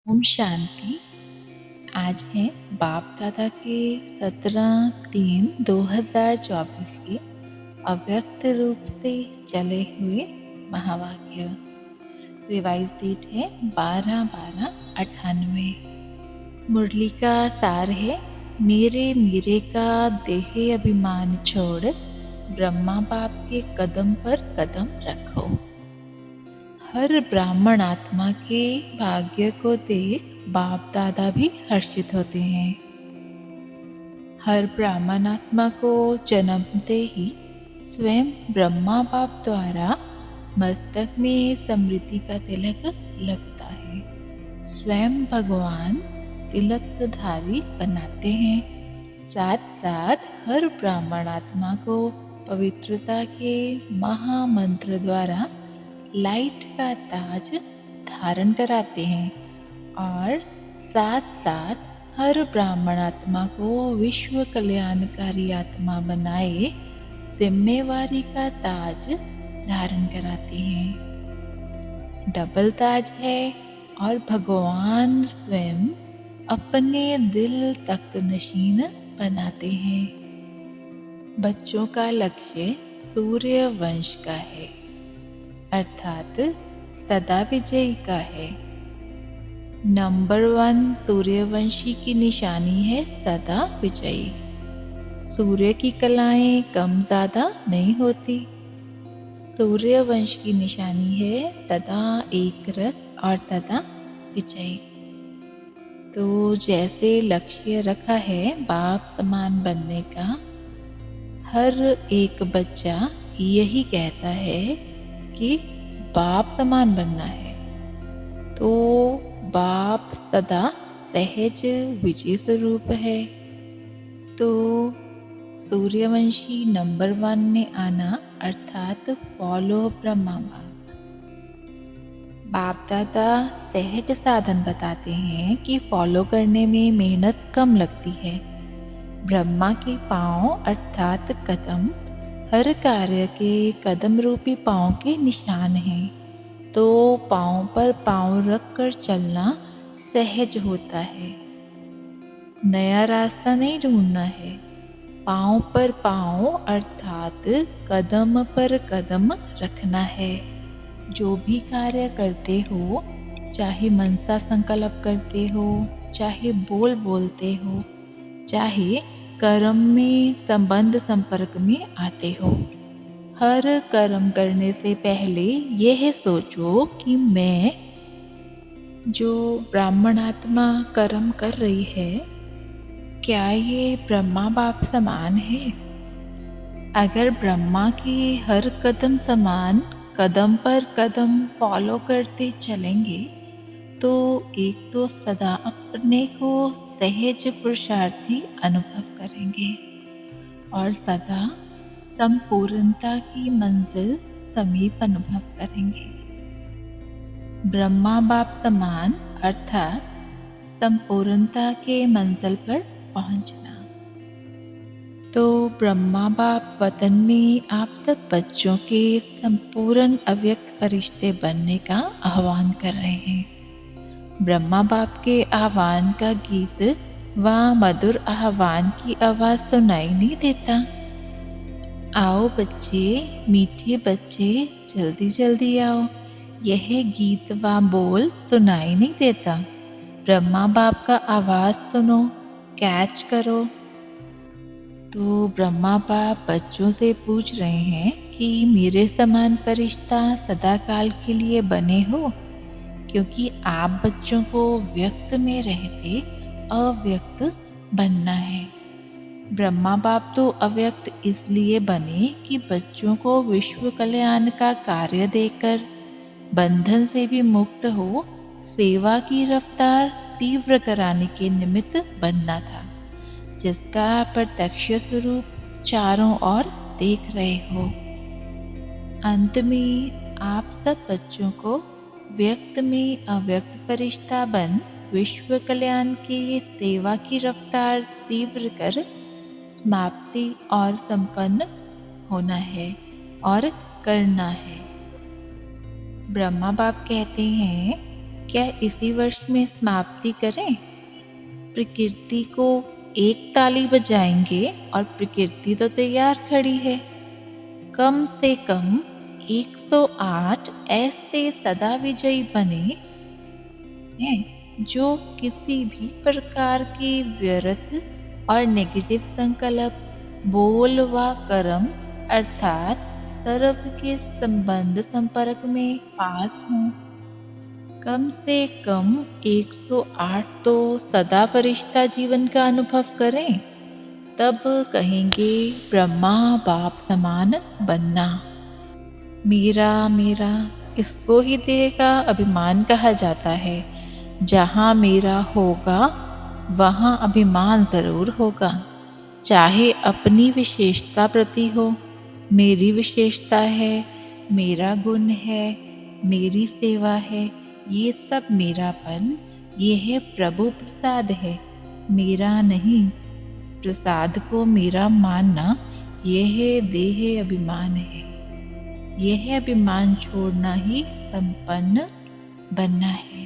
ओम शांति। आज है बाप दादा के 17/3/2024 के अव्यक्त रूप से चले हुए महावाक्य। रिवाइज डेट है 12/12/98। मुरली का सार है, मेरे मेरे का देह अभिमान छोड़ ब्रह्मा बाप के कदम पर कदम रखो। हर ब्राह्मण आत्मा के भाग्य को देख बाप दादा भी हर्षित होते हैं। हर ब्राह्मण आत्मा को जन्मते ही स्वयं ब्रह्मा बाप द्वारा मस्तक में समृद्धि का तिलक लगता है। स्वयं भगवान तिलकधारी बनाते हैं। साथ साथ हर ब्राह्मण आत्मा को पवित्रता के महामंत्र द्वारा लाइट का ताज धारण कराते हैं और साथ साथ हर ब्राह्मण आत्मा को विश्व कल्याणकारी आत्मा बनाए जिम्मेवारी का ताज धारण कराते हैं। डबल ताज है और भगवान स्वयं अपने दिल तक नशीन बनाते हैं। बच्चों का लक्ष्य सूर्य वंश का है, अर्थात सदा विजयी का है। नंबर 1 सूर्यवंशी की निशानी है सदा विजयी। सूर्य की कलाएं कम ज़्यादा नहीं होती। सूर्यवंश की निशानी है सदा एक रस और सदा विजयी। तो जैसे लक्ष्य रखा है बाप समान बनने का, हर एक बच्चा यही कहता है कि बाप समान बनना है। तो बाप सदा सहज विजय स्वरूप है। तो सूर्यवंशी नंबर 1 में आना अर्थात फॉलो ब्रह्मा बाप। बाप दादा सहज साधन बताते हैं कि फॉलो करने में मेहनत कम लगती है। ब्रह्मा के पांव अर्थात कदम हर कार्य के कदम रूपी पांव के निशान हैं। तो पांव पर पांव रख कर चलना सहज होता है। नया रास्ता नहीं ढूंढना है। पांव पर पांव अर्थात कदम पर कदम रखना है। जो भी कार्य करते हो, चाहे मनसा संकल्प करते हो, चाहे बोल बोलते हो, चाहे कर्म में संबंध संपर्क में आते हो, हर कर्म करने से पहले यह सोचो कि मैं जो ब्राह्मण आत्मा कर्म कर रही है, क्या ये ब्रह्मा बाप समान है? अगर ब्रह्मा के हर कदम समान कदम पर कदम फॉलो करते चलेंगे तो एक तो सदा अपने को सहज पुरुषार्थी अनुभव करेंगे और सदा संपूर्णता की मंजिल समीप अनुभव करेंगे। ब्रह्मा बाप समान अर्थात संपूर्णता के मंजिल पर पहुंचना। तो ब्रह्मा बाप वतन में आप सब बच्चों के संपूर्ण अव्यक्त फरिश्ते बनने का आह्वान कर रहे हैं। ब्रह्मा बाप के आह्वान का गीत व मधुर आह्वान की आवाज सुनाई नहीं देता। आओ बच्चे, मीठे बच्चे, जल्दी जल्दी आओ, यह गीत व बोल सुनाई नहीं देता। ब्रह्मा बाप का आवाज सुनो, कैच करो। तो ब्रह्मा बाप बच्चों से पूछ रहे हैं कि मेरे समान फरिश्ता सदा काल के लिए बने हो, क्योंकि आप बच्चों को व्यक्त में रहते अव्यक्त बनना है। ब्रह्मा बाप तो अव्यक्त इसलिए बने कि बच्चों को विश्व कल्याण का कार्य देकर बंधन से भी मुक्त हो सेवा की रफ्तार तीव्र कराने के निमित्त बनना था, जिसका प्रत्यक्ष स्वरूप चारों ओर देख रहे हो। अंत में आप सब बच्चों को व्यक्त में अव्यक्त फरिश्ता बन विश्व कल्याण की सेवा की रफ्तार तीव्र कर समाप्ति और संपन्न होना है और करना है। ब्रह्मा बाप कहते हैं क्या इसी वर्ष में समाप्ति करें? प्रकृति को एक ताली बजाएंगे और प्रकृति तो तैयार खड़ी है। कम से कम 108 ऐसे सदा विजयी बने हैं जो किसी भी प्रकार के व्यर्थ और नेगेटिव संकल्प, बोल व कर्म अर्थात सर्व के संबंध संपर्क में पास हों। कम से कम 108 तो सदा फरिश्ता जीवन का अनुभव करें, तब कहेंगे ब्रह्मा बाप समान बनना। मेरा मेरा इसको ही देह का अभिमान कहा जाता है। जहाँ मेरा होगा वहाँ अभिमान जरूर होगा, चाहे अपनी विशेषता प्रति हो। मेरी विशेषता है, मेरा गुण है, मेरी सेवा है, ये सब मेरापन, ये है प्रभु प्रसाद है, मेरा नहीं। प्रसाद को मेरा मानना यह है देह अभिमान है। यह अभिमान छोड़ना ही संपन्न बनना है।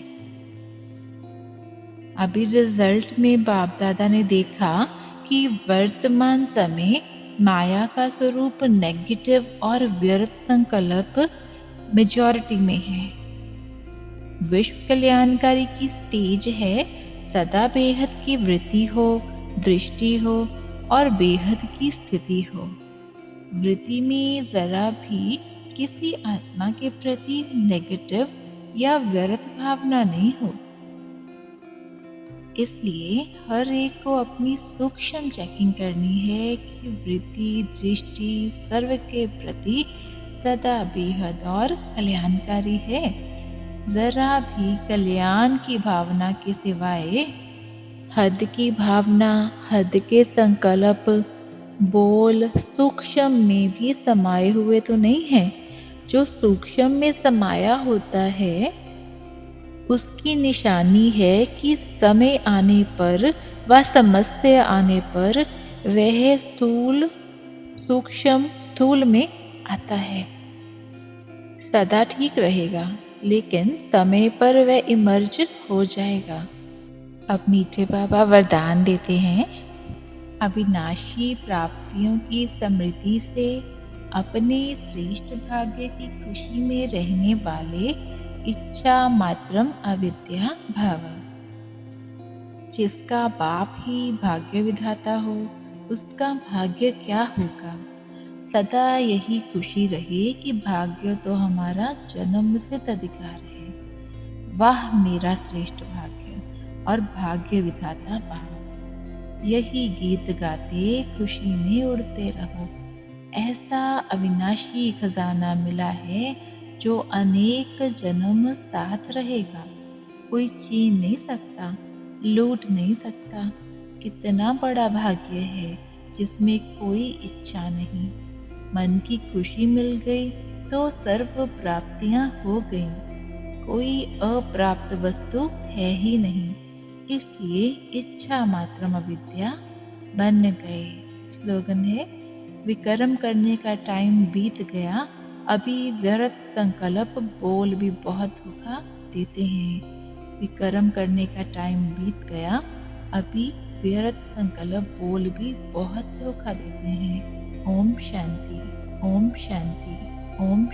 अभी रिजल्ट में बाप दादा ने देखा कि वर्तमान समय माया का स्वरूप नेगेटिव और व्यर्थ संकल्प मेजॉरिटी में है। विश्व कल्याणकारी की स्टेज है सदा बेहद की वृत्ति हो, दृष्टि हो और बेहद की स्थिति हो। वृत्ति में जरा भी किसी आत्मा के प्रति नेगेटिव या व्यर्थ भावना नहीं हो। इसलिए हर एक को अपनी सूक्ष्म चेकिंग करनी है कि वृत्ति दृष्टि सर्व के प्रति सदा बेहद और कल्याणकारी है। जरा भी कल्याण की भावना के सिवाय हद की भावना, हद के संकल्प, बोल सूक्ष्म में भी समाये हुए तो नहीं है। जो सूक्ष्म में समाया होता है उसकी निशानी है कि समय आने पर व समस्या आने पर वह सूक्ष्म स्थूल में आता है। सदा ठीक रहेगा लेकिन समय पर वह इमर्ज हो जाएगा। अब मीठे बाबा वरदान देते हैं, अविनाशी प्राप्तियों की समृद्धि से अपने श्रेष्ठ भाग्य की खुशी में रहने वाले इच्छा मात्रम अविद्या भव। जिसका बाप ही भाग्य विधाता हो उसका भाग्य क्या होगा। सदा यही खुशी रहे कि भाग्य तो हमारा जन्म सिद्ध अधिकार है। वाह मेरा श्रेष्ठ भाग्य और भाग्य विधाता बाप। यही गीत गाते खुशी में उड़ते रहो। ऐसा अविनाशी खजाना मिला है जो अनेक जन्म साथ रहेगा। कोई छीन नहीं सकता, लूट नहीं सकता। कितना बड़ा भाग्य है जिसमें कोई इच्छा नहीं। मन की खुशी मिल गई तो सर्व प्राप्तियां हो गईं। कोई अप्राप्त वस्तु है ही नहीं। इसलिए इच्छा मात्रम अविद्या बन गए। स्लोगन है, विकर्म करने का टाइम बीत गया, अभी व्यर्थ संकल्प बोल भी बहुत धोखा देते हैं। विकर्म करने का टाइम बीत गया, अभी व्यर्थ संकल्प बोल भी बहुत धोखा देते हैं। ओम शांति, ओम शांति, ओम